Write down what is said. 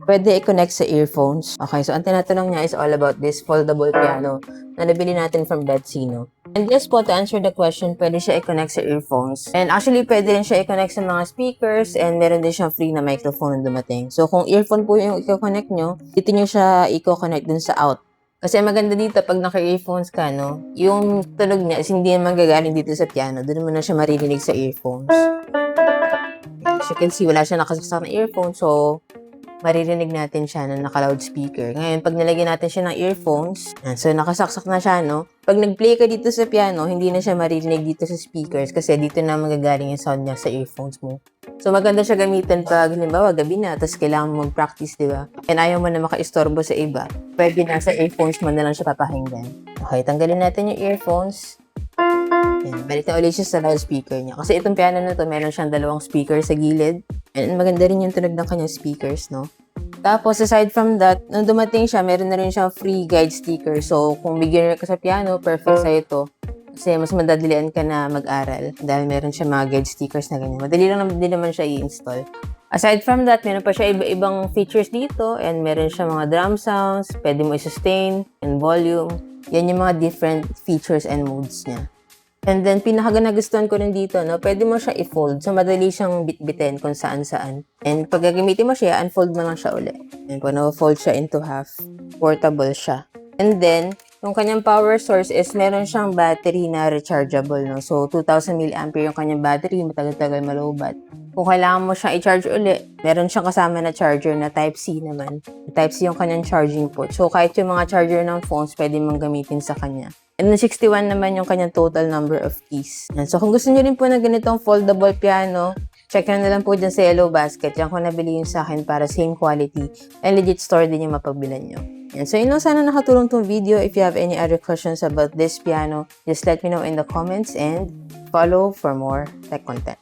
pwede i-connect sa earphones. Okay, so ang tinatanong niya is all about this foldable piano na nabili natin from Bedsino. And yes po, to answer the question, pwede siya i-connect sa earphones. And actually, pwede rin siya i-connect sa mga speakers and meron din siyang free na microphone na dumating. So kung earphone po yung i-connect nyo, dito nyo siya i-connect dun sa out. Kasi maganda dito, pag naka-earphones ka, no, yung tunog niya is hindi naman gagaling dito sa piano. Doon mo na siya maririnig sa earphones. As you can see, wala siya nakasaksak na earphone. So, maririnig natin siya na naka-loudspeaker. Ngayon, pag nilagyan natin siya ng earphones, so nakasaksak na siya, no? Pag nag-play ka dito sa piano, hindi na siya maririnig dito sa speakers kasi dito na magagaling yung sound niya sa earphones mo. So, maganda siya gamitin pag, halimbawa, gabi na, tapos kailangan mo mag-practice, di ba? And ayaw mo na maka-istorbo sa iba. Pwede na sa earphones mo na lang siya papakinggan. Okay, tanggalin natin yung earphones. Yan, balik na ulit siya sa loudspeaker niya. Kasi itong piano na to, meron siyang dalawang speaker sa gilid. And maganda rin yung tunog ng kanyang speakers, no? Tapos, aside from that, nung dumating siya, meron na rin siyang free guide sticker. So, kung beginner ka sa piano, perfect sa'yo to. Kasi mas madadalian ka na mag-aral dahil meron siya mga guide stickers na ganyan. Madali lang din naman siya i-install. Aside from that, meron pa siya iba-ibang features dito and meron siya mga drum sounds, pwede mo i-sustain and volume. Yan yung mga different features and modes niya. And then, pinakaganagustuhan ko rin dito, no, pwede mo siya i-fold. So, madali siyang bitbitin kung saan-saan. And pag gagamitin mo siya, unfold mo lang siya ulit. And kung na-fold siya into half, portable siya. And then, yung kanyang power source is meron siyang battery na rechargeable, no? So, 2,000 mAh yung kanyang battery, matagal-tagal malowbat. Kung kailangan mo siyang i-charge ulit, meron siyang kasama na charger na Type-C naman. Type-C yung kanyang charging port. So, kahit yung mga charger ng phones, pwede mong gamitin sa kanya. And then 61 naman yung kanyang total number of keys. And so, kung gusto nyo rin po na ganitong foldable piano, check na lang po dyan sa Yellow Basket. Yan ko nabili yung sa akin para same quality. And legit store din yung mapagbilan nyo. And so, sana nakatulong tong video. If you have any other questions about this piano, just let me know in the comments and follow for more tech content.